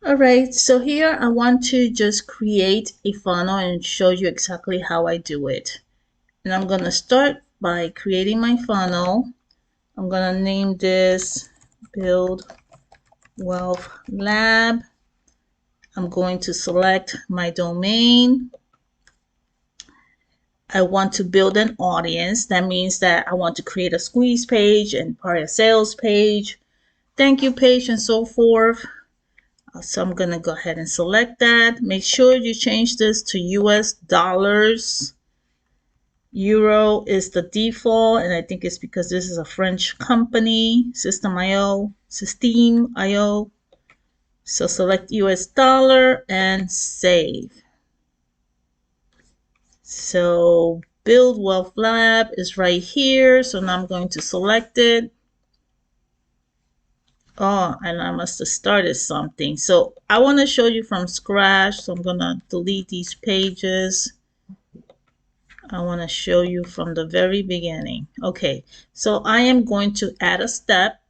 All right, so here I want to just create a funnel and show you exactly how I do it. And I'm going to start by creating my funnel. I'm going to name this Build Wealth Lab. I'm going to select my domain. I want to build an audience. That means that I want to create a squeeze page and probably a sales page, thank you page, and so forth. So I'm going to go ahead and select that. Make sure you change this to US dollars. Euro is the default, and I think it's because this is a French company, System.io. So select US dollar and save. So Build Wealth Lab is right here. So now I'm going to select it. Oh, and I must have started something. So I want to show you from scratch. So I'm going to delete these pages. I want to show you from the very beginning. Okay, so I am going to add a step.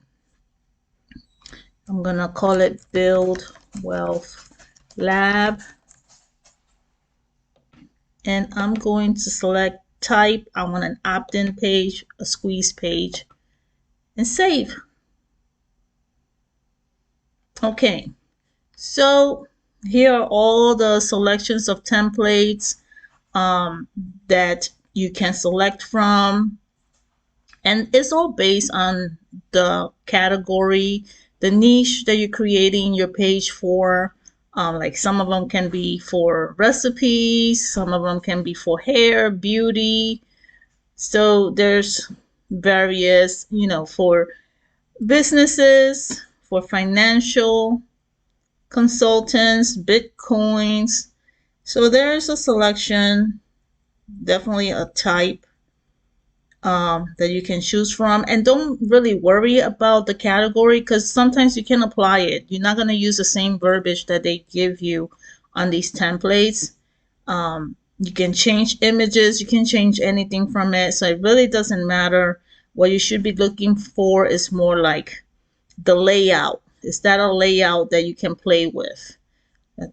I'm going to call it Build Wealth Lab. And I'm going to select type. I want an opt-in page, a squeeze page, and save. Okay, so here are all the selections of templates that you can select from. And it's all based on the category, the niche that you're creating your page for. Like some of them can be for recipes, some of them can be for hair, beauty. So there's various, for businesses, for financial consultants, Bitcoins. So there's a selection, definitely a type that you can choose from. And don't really worry about the category because sometimes you can apply it. You're not going to use the same verbiage that they give you on these templates. You can change images, you can change anything from it. So it really doesn't matter. What you should be looking for is more like the layout. Is that a layout that you can play with?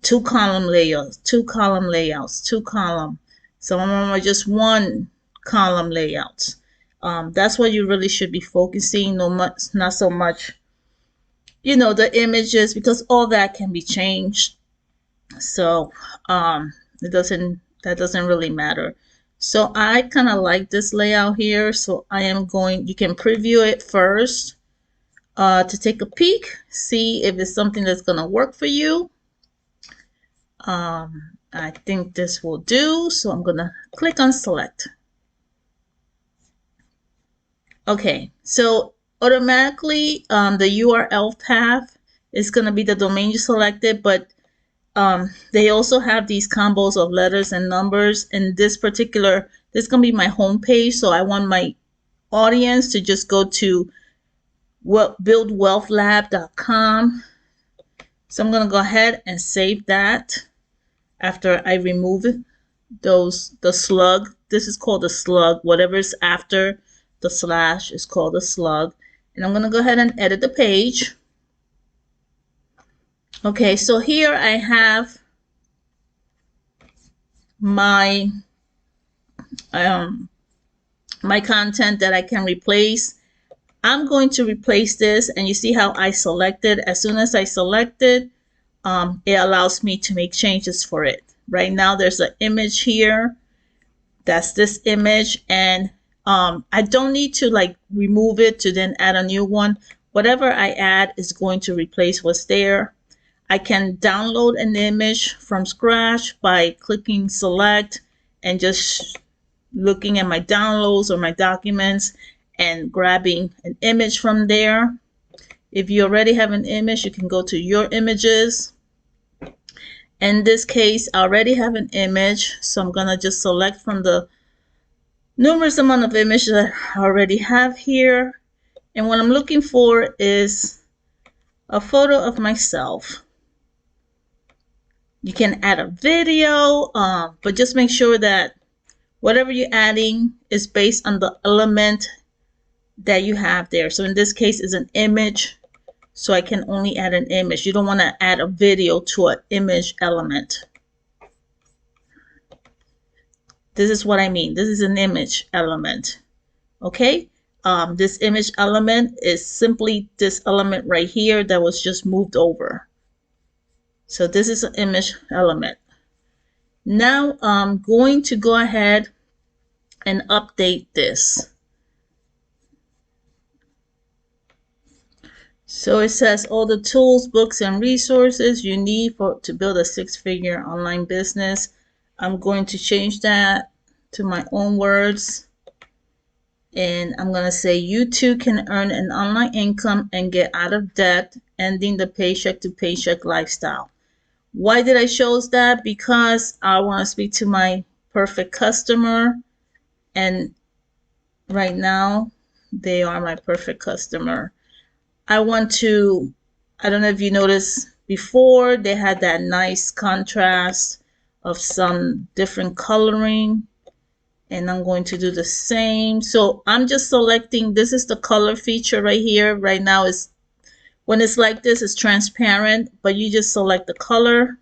Two column layouts, two column layouts, two column. Some of them are just one column layouts. That's what you really should be focusing, not so much, the images, because all that can be changed. So that doesn't really matter. So I kind of like this layout here. So you can preview it first to take a peek, see if it's something that's going to work for you. I think this will do. So I'm going to click on select. Okay, so automatically the URL path is going to be the domain you selected, but they also have these combos of letters and numbers. In this is going to be my home page. So I want my audience to just go to buildwealthlab.com. So I'm going to go ahead and save that after I remove the slug. This is called the slug. Whatever is after the slash is called a slug. And I'm going to go ahead and edit the page. Okay, so here I have my my content that I can replace. I'm going to replace this, and you see how I selected. As soon as I select it, it allows me to make changes for it. Right now there's an image here. That's this image, and I don't need to remove it to then add a new one. Whatever I add is going to replace what's there. I can download an image from scratch by clicking select and just looking at my downloads or my documents and grabbing an image from there. If you already have an image, you can go to your images. In this case, I already have an image, so I'm going to just select from the numerous amount of images that I already have here. And what I'm looking for is a photo of myself. You can add a video, but just make sure that whatever you're adding is based on the element that you have there. So in this case, it's an image. So I can only add an image. You don't want to add a video to an image element. This is what I mean. This is an image element. Okay? This image element is simply this element right here that was just moved over. So this is an image element. Now I'm going to go ahead and update this. So it says all the tools, books, and resources you need to build a six-figure online business. I'm going to change that to my own words. And I'm going to say you too can earn an online income and get out of debt, ending the paycheck to paycheck lifestyle. Why did I choose that? Because I want to speak to my perfect customer. And right now, they are my perfect customer. I want to, I don't know if you noticed before, they had that nice contrast of some different coloring. And I'm going to do the same. So I'm just selecting, this is the color feature right here. Right now is when it's like this, it's transparent, but you just select the color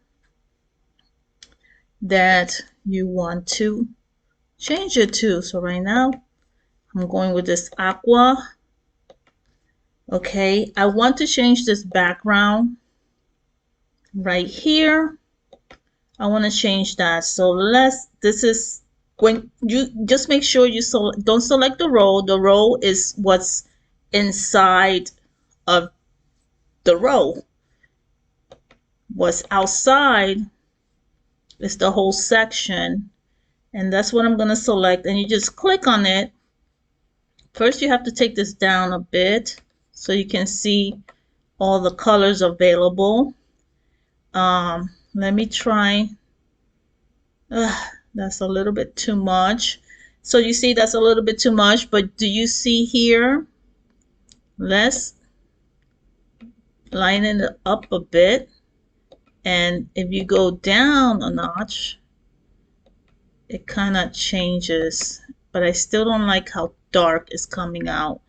that you want to change it to. So right now I'm going with this aqua. Okay, I want to change this background right here. I want to change that. So this is when you just make sure you don't select the row. The row is what's inside of the row. What's outside is the whole section. And that's what I'm going to select. And you just click on it. First, you have to take this down a bit so you can see all the colors available. Let me try. That's a little bit too much. So you see that's a little bit too much, but do you see here? Let's line it up a bit. And if you go down a notch, it kind of changes, but I still don't like how dark is coming out.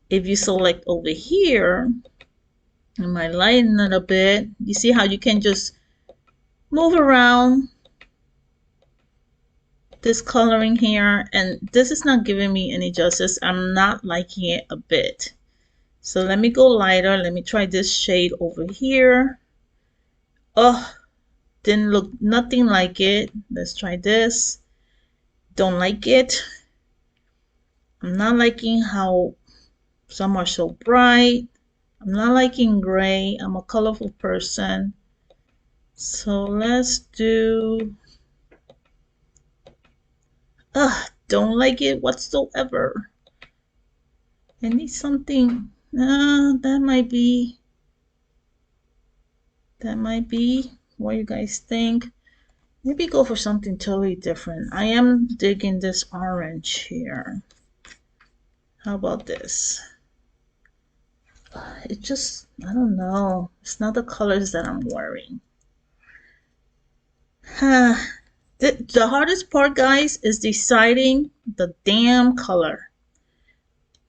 If you select over here, I might lighten it a bit. You see how you can just move around this coloring here, and this is not giving me any justice. I'm not liking it a bit. So let me go lighter. Let me try this shade over here. Oh, didn't look nothing like it. Let's try this. Don't like it. I'm not liking how some are so bright. I'm not liking gray. I'm a colorful person. So let's do, don't like it whatsoever. I need something, that might be what you guys think. Maybe go for something totally different. I am digging this orange here. How about this? It just, I don't know. It's not the colors that I'm wearing. The hardest part, guys, is deciding the damn color.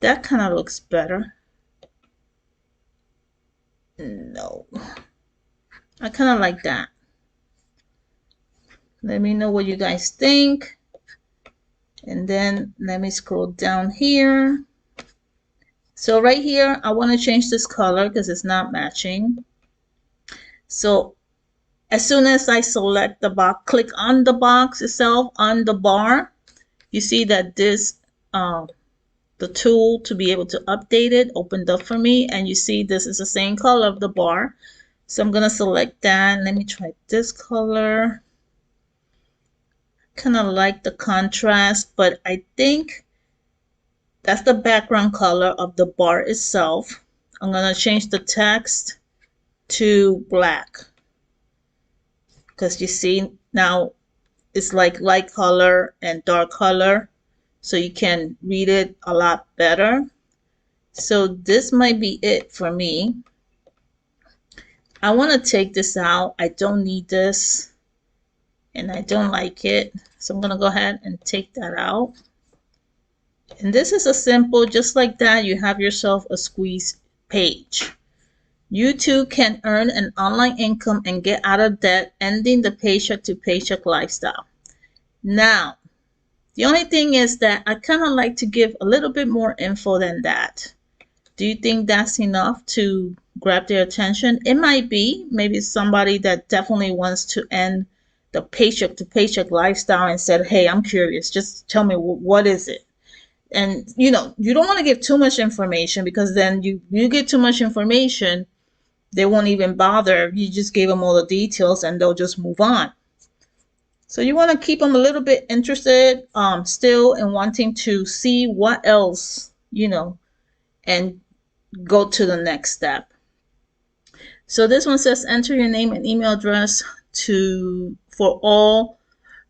That kind of looks better. No. I kind of like that. Let me know what you guys think. And then let me scroll down here. So right here, I want to change this color because it's not matching. So as soon as I select the box, click on the box itself on the bar, you see that this, the tool to be able to update it opened up for me. And you see this is the same color of the bar. So I'm going to select that. Let me try this color. Kind of like the contrast, but I think that's the background color of the bar itself. I'm going to change the text to black because you see now it's like light color and dark color, so you can read it a lot better. So this might be it for me. I want to take this out. I don't need this and I don't like it. So I'm going to go ahead and take that out. And this is a simple, just like that, you have yourself a squeeze page. You too can earn an online income and get out of debt, ending the paycheck to paycheck lifestyle. Now, the only thing is that I kind of like to give a little bit more info than that. Do you think that's enough to grab their attention? It might be. Maybe it's somebody that definitely wants to end the paycheck to paycheck lifestyle and said, hey, I'm curious. Just tell me, what is it? And you don't want to give too much information, because then you get too much information, they won't even bother. You just gave them all the details and they'll just move on. So you want to keep them a little bit interested, still, in wanting to see what else, and go to the next step. So this one says enter your name and email address for all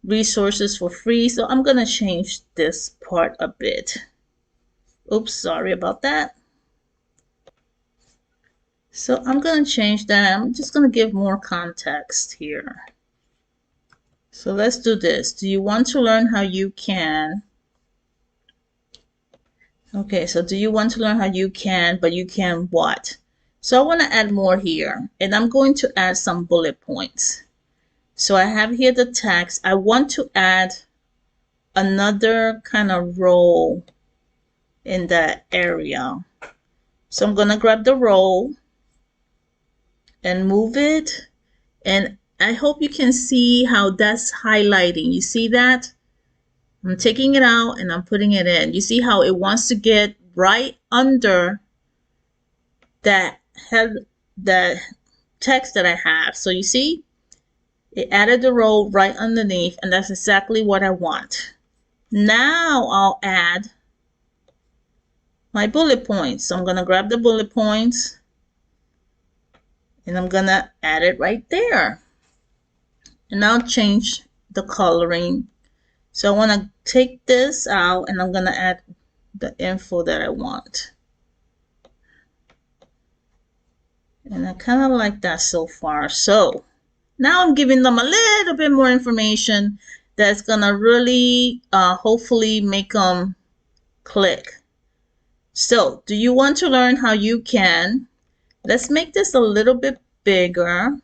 resources for free. So I'm going to change this part a bit. Oops, sorry about that. So I'm going to change that. I'm just going to give more context here. So let's do this. Do you want to learn how you can? Okay, so do you want to learn how you can, but you can what? So I want to add more here, and I'm going to add some bullet points. So I have here the text. I want to add another kind of row in that area. So I'm going to grab the row and move it. And I hope you can see how that's highlighting. You see that? I'm taking it out and I'm putting it in. You see how it wants to get right under that text that I have. So you see, it added the row right underneath, and that's exactly what I want. Now I'll add my bullet points. So I'm going to grab the bullet points and I'm going to add it right there. And I'll change the coloring. So I want to take this out and I'm going to add the info that I want. And I kind of like that so far. So now I'm giving them a little bit more information that's going to really hopefully make them click. So do you want to learn how you can? Let's make this a little bit bigger.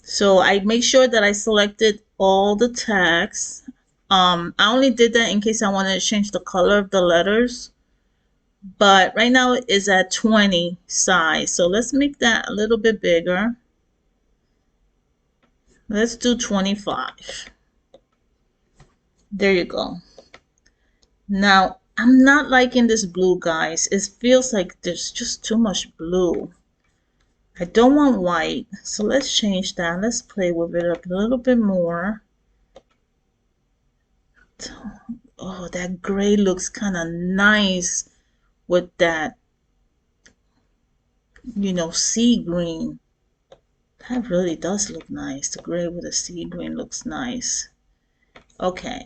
So I make sure that I selected all the text. I only did that in case I wanted to change the color of the letters. But right now it is at 20 size. So let's make that a little bit bigger. Let's do 25. There you go. Now, I'm not liking this blue, guys. It feels like there's just too much blue. I don't want white. So let's change that. Let's play with it a little bit more. Oh, that gray looks kind of nice with that, sea green. That really does look nice. The gray with the sea green looks nice. Okay.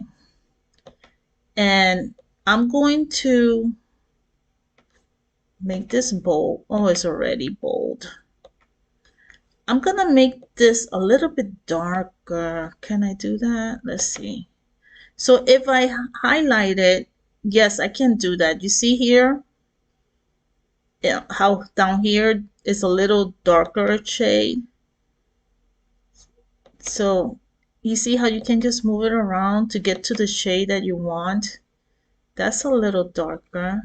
And I'm going to make this bold. Oh, it's already bold. I'm going to make this a little bit darker. Can I do that? Let's see. So if I highlight it, yes, I can do that. You see here? Yeah, how down here is a little darker shade. So you see how you can just move it around to get to the shade that you want? That's a little darker.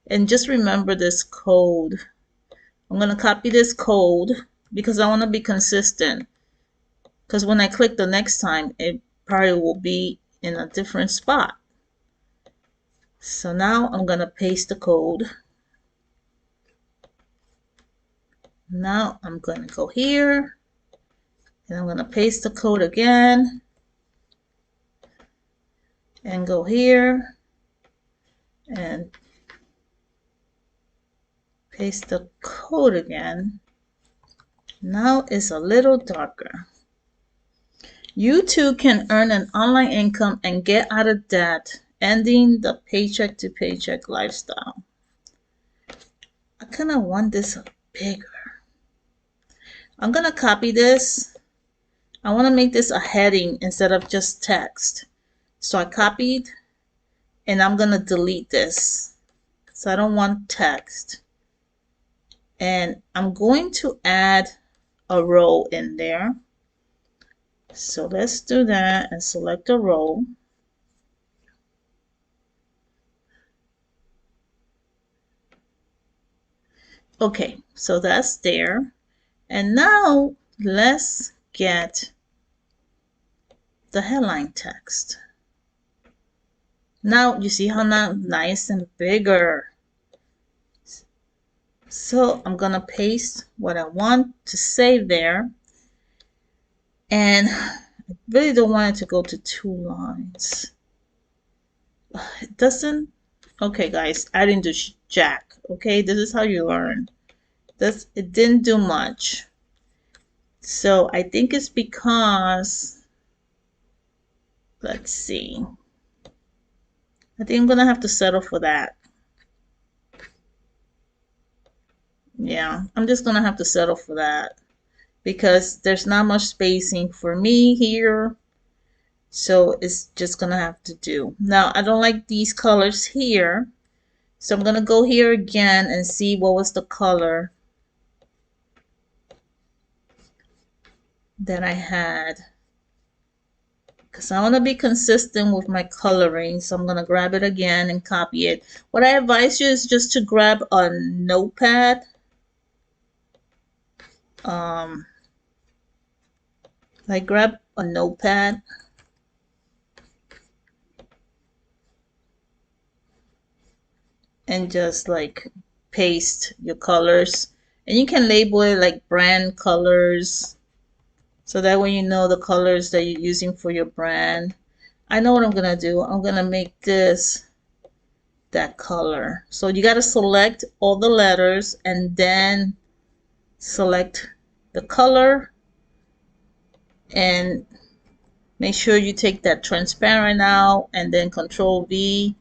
And just remember this code. I'm going to copy this code because I want to be consistent. Because when I click the next time, it probably will be in a different spot. So now I'm going to paste the code. Now I'm going to go here. And I'm going to paste the code again. And go here. And paste the code again. Now it's a little darker. You too can earn an online income and get out of debt, ending the paycheck to paycheck lifestyle. I kind of want this bigger. I'm going to copy this. I want to make this a heading instead of just text. So I copied and I'm going to delete this. So I don't want text. And I'm going to add a row in there. So let's do that and select a row. Okay, so that's there. And now let's get the headline text. Now you see how now nice and bigger. So I'm gonna paste what I want to say there. And I really don't want it to go to 2 lines. It doesn't. Okay, guys, I didn't do jack. Okay, this is how you learn. It didn't do much. So I think it's because, let's see. I think I'm gonna have to settle for that. Yeah, I'm just gonna have to settle for that because there's not much spacing for me here. So it's just gonna have to do. Now I don't like these colors here. So I'm gonna go here again and see what was the color that I had. Because I want to be consistent with my coloring. So I'm gonna grab it again and copy it. What I advise you is just to grab a notepad. Like grab a notepad and just like paste your colors, and you can label it like brand colors so that way you know the colors that you're using for your brand. I know what I'm gonna do. I'm gonna make this that color. So you got to select all the letters and then select the color and make sure you take that transparent out and then Control V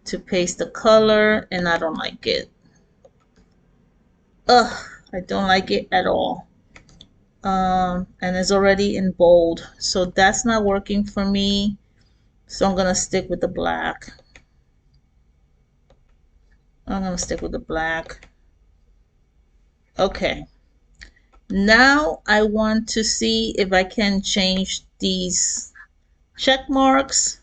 to paste the color, and I don't like it. Ugh, I don't like it at all. And it's already in bold, so that's not working for me. So I'm gonna stick with the black. I'm gonna stick with the black. Okay. Now I want to see if I can change these check marks.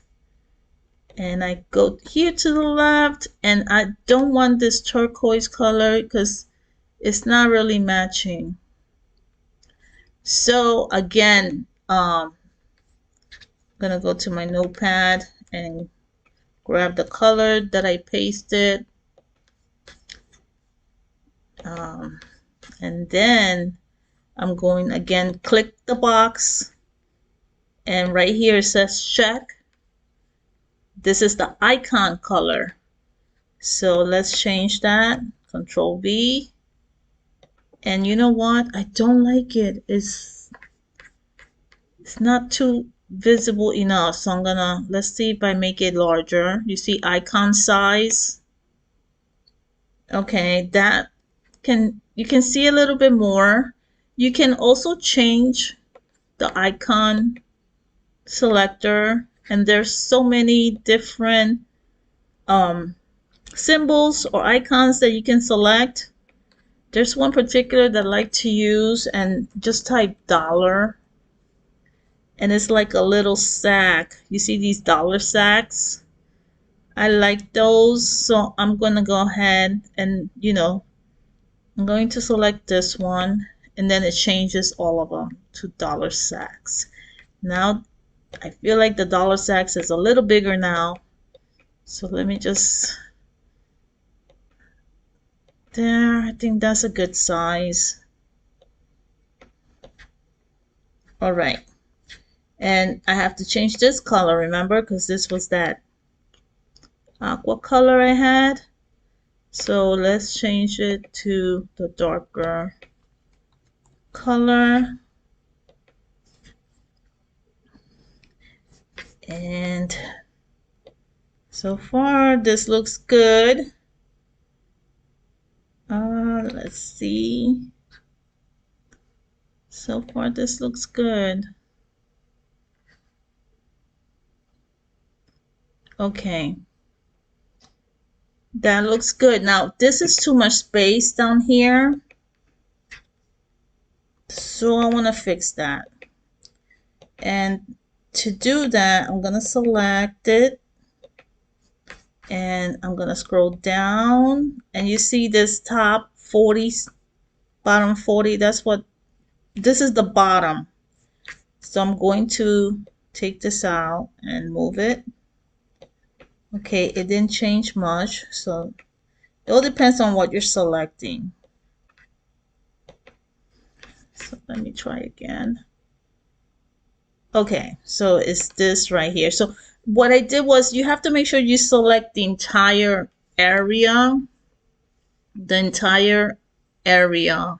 And I go here to the left, and I don't want this turquoise color because it's not really matching. So again, I'm gonna go to my notepad and grab the color that I pasted. And then I'm going again, click the box, and right here it says check. This is the icon color. So let's change that. Control V. And you know what? I don't like it. It's not too visible enough. So I'm gonna, let's see if I make it larger. You see icon size. Okay, that you can see a little bit more. You can also change the icon selector, and there's so many different symbols or icons that you can select. There's one particular that I like to use, and just type dollar, and it's like a little sack. You see these dollar sacks? I like those, so I'm gonna go ahead and I'm going to select this one, and then it changes all of them to dollar sacks. Now I feel like the dollar sacks is a little bigger now, so let me just, there, I think that's a good size. All right, and I have to change this color, remember, because this was that aqua color I had. So let's change it to the darker color. And so far this looks good. Let's see. So far this looks good. Okay. That looks good. Now this is too much space down here. So I want to fix that. And to do that, I'm going to select it. And I'm going to scroll down. And you see this top 40, bottom 40. This is the bottom. So I'm going to take this out and move it. Okay, it didn't change much. So it all depends on what you're selecting. So let me try again. Okay, so it's this right here. So what I did was you have to make sure you select the entire area. The entire area.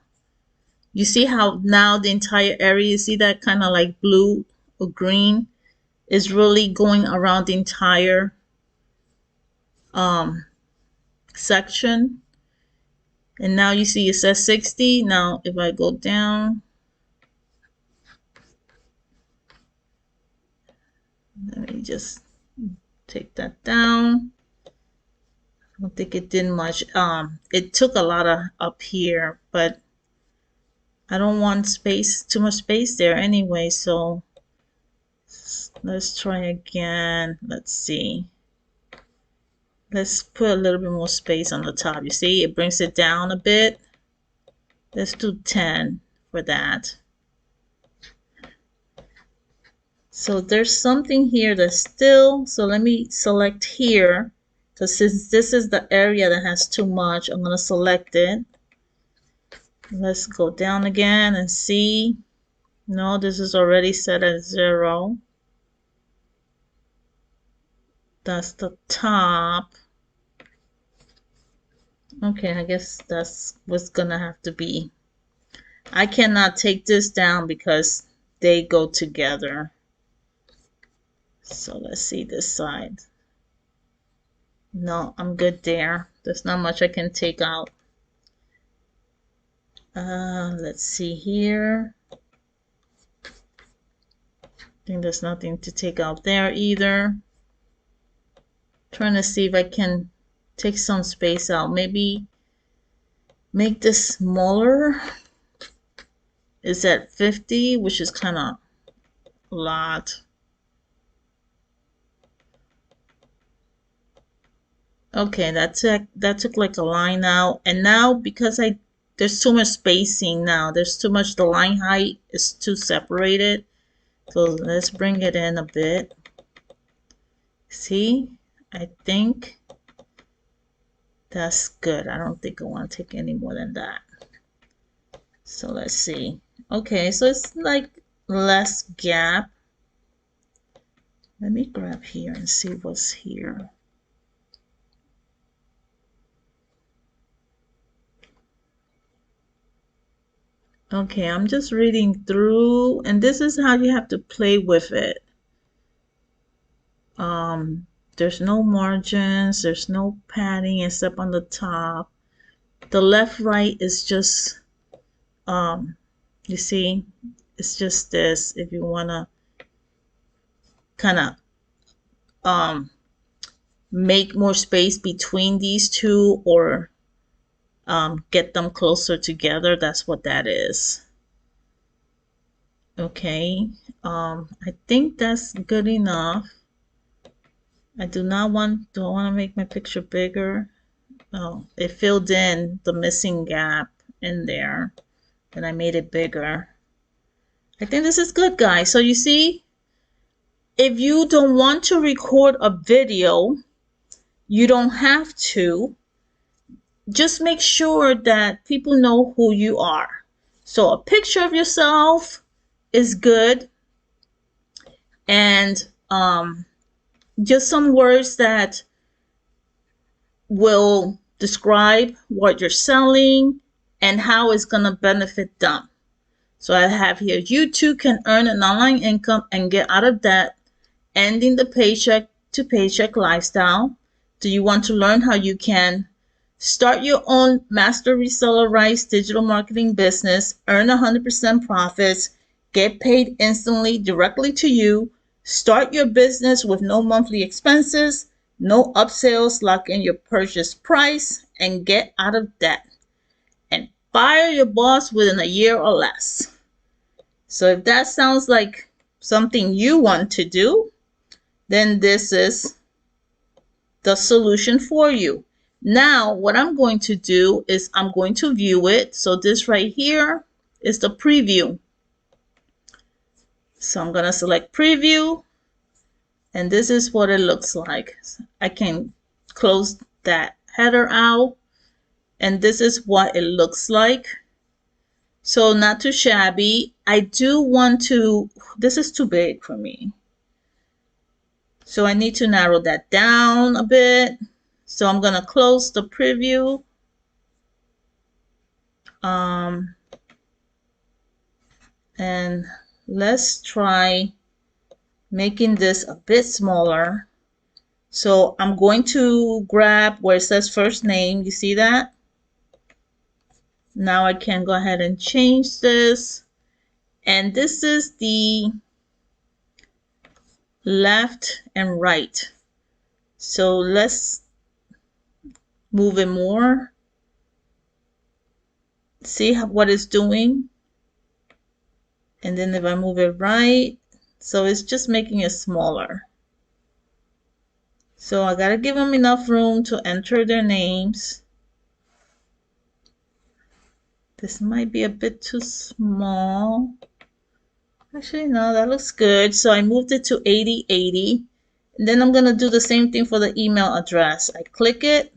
You see how now the entire area, you see that kind of like blue or green is really going around the entire section. And now you see it says 60. Now if I go down, let me just take that down. I don't think it did much. It took a lot of up here, but I don't want too much space there anyway. So let's try again. Let's see. Let's put a little bit more space on the top. You see, it brings it down a bit. Let's do 10 for that. So there's something here that's still, so let me select here. Because since this is the area that has too much, I'm going to select it. Let's go down again and see. No, this is already set at 0. That's the top. Okay, I guess that's what's gonna have to be. I cannot take this down because they go together. So let's see this side. No, I'm good there. There's not much I can take out. Let's see here. I think there's nothing to take out there either. Trying to see if I can take some space out. Maybe make this smaller. Is at 50, which is kind of a lot. Okay, that took like a line out. And now because there's too much spacing now. There's too much, the line height is too separated. So let's bring it in a bit. See, I think that's good. I don't think I want to take any more than that. So let's see. Okay, so it's like less gap. Let me grab here and see what's here. Okay, I'm just reading through, and this is how you have to play with it. There's no margins, there's no padding except on the top. The left right is just you see, it's just this. If you want to kind of make more space between these two, or get them closer together, that's what that is. Okay, I think that's good enough. Do I want to make my picture bigger? Oh, it filled in the missing gap in there, and I made it bigger. I think this is good, guys. So you see, if you don't want to record a video, you don't have to. Just make sure that people know who you are. So a picture of yourself is good, and just some words that will describe what you're selling and how it's going to benefit them. So I have here, you too can earn an online income and get out of debt, ending the paycheck to paycheck lifestyle. Do you want to learn how you can start your own master reseller rights digital marketing business, earn 100% profits, get paid instantly directly to you, start your business with no monthly expenses, no upsells, lock in your purchase price, and get out of debt, and fire your boss within a year or less? So if that sounds like something you want to do, then this is the solution for you. Now, what I'm going to do is I'm going to view it. So this right here is the preview. So I'm going to select preview, and this is what it looks like. I can close that header out, and this is what it looks like. So not too shabby. I do want to, this is too big for me. So I need to narrow that down a bit. So I'm going to close the preview. And let's try making this a bit smaller. So I'm going to grab where it says first name. You see that? Now I can go ahead and change this. And this is the left and right. So let's move it more. See what it's doing. And then if I move it right, so it's just making it smaller. So I gotta give them enough room to enter their names. This might be a bit too small. Actually, no, that looks good. So I moved it to 8080. And then I'm gonna do the same thing for the email address. I click it,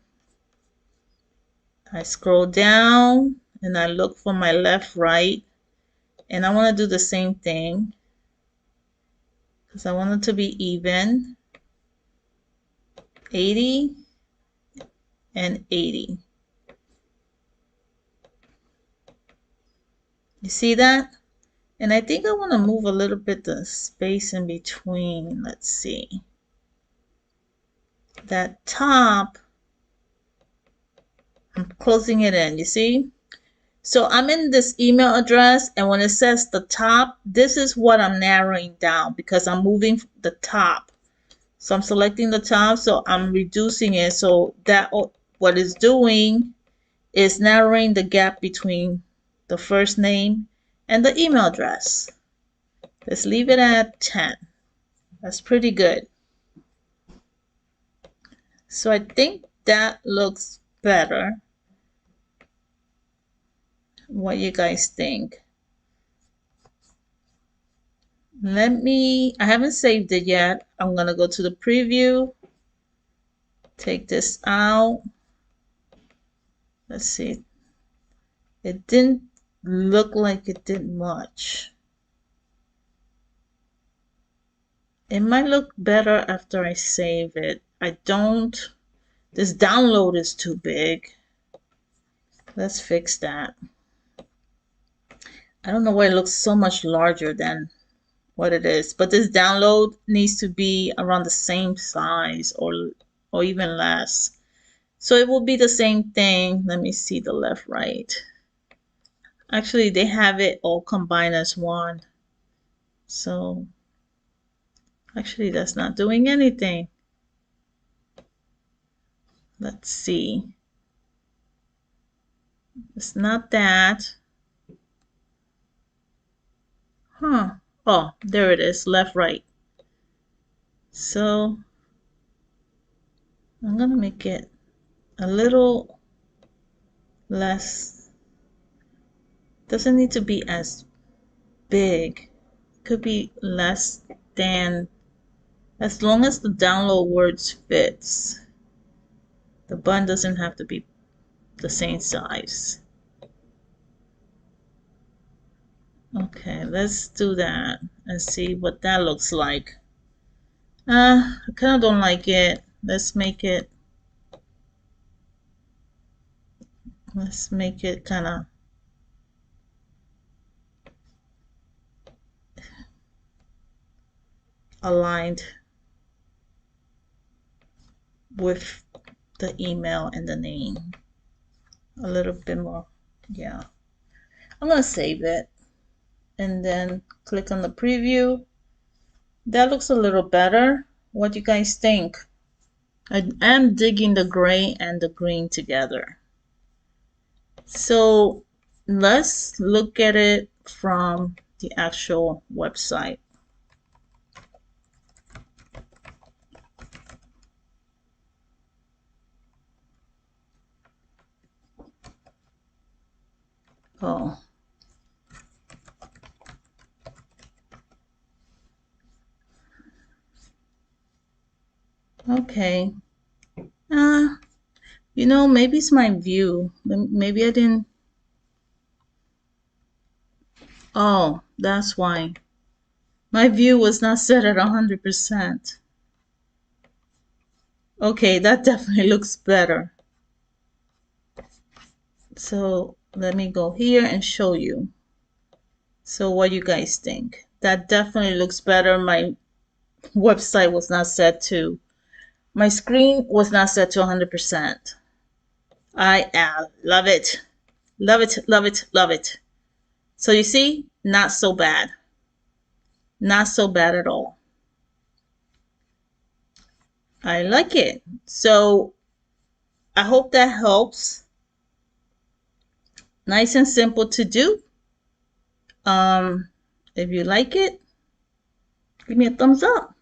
I scroll down, and I look for my left, right, and I wanna do the same thing because I want it to be even. 80 and 80. You see that? And I think I want to move a little bit the space in between. Let's see. That top, I'm closing it in, you see? So I'm in this email address, and when it says the top, this is what I'm narrowing down because I'm moving the top. So I'm selecting the top, so I'm reducing it. So that what it's doing is narrowing the gap between the first name and the email address. Let's leave it at 10. That's pretty good. So I think that looks better. What you guys think? I haven't saved it yet. I'm gonna go to the preview, take this out. Let's see. It didn't look like it did much. It might look better after I save it. This download is too big. Let's fix that. I don't know why it looks so much larger than what it is, but this download needs to be around the same size or even less. So it will be the same thing. Let me see the left, right. Actually, they have it all combined as one. So actually, that's not doing anything. Let's see. It's not that. Huh. Oh, there it is, left, right. So I'm gonna make it a little less. Doesn't need to be as big. Could be less than, as long as the download words fits. The button doesn't have to be the same size. Okay, let's do that and see what that looks like. I kind of don't like it. Let's make it kind of aligned with the email and the name. A little bit more. Yeah. I'm going to save it and then click on the preview. That looks a little better. What do you guys think? I am digging the gray and the green together. So let's look at it from the actual website. Oh, okay. You know, maybe it's my view. Maybe I didn't. Oh, that's why. My view was not set at 100%. Okay, that definitely looks better. So let me go here and show you. So what you guys think? That definitely looks better. My website was not set to, my screen was not set to 100%. I love it. Love it, love it, love it. So you see, not so bad. Not so bad at all. I like it. So I hope that helps. Nice and simple to do. If you like it, give me a thumbs up.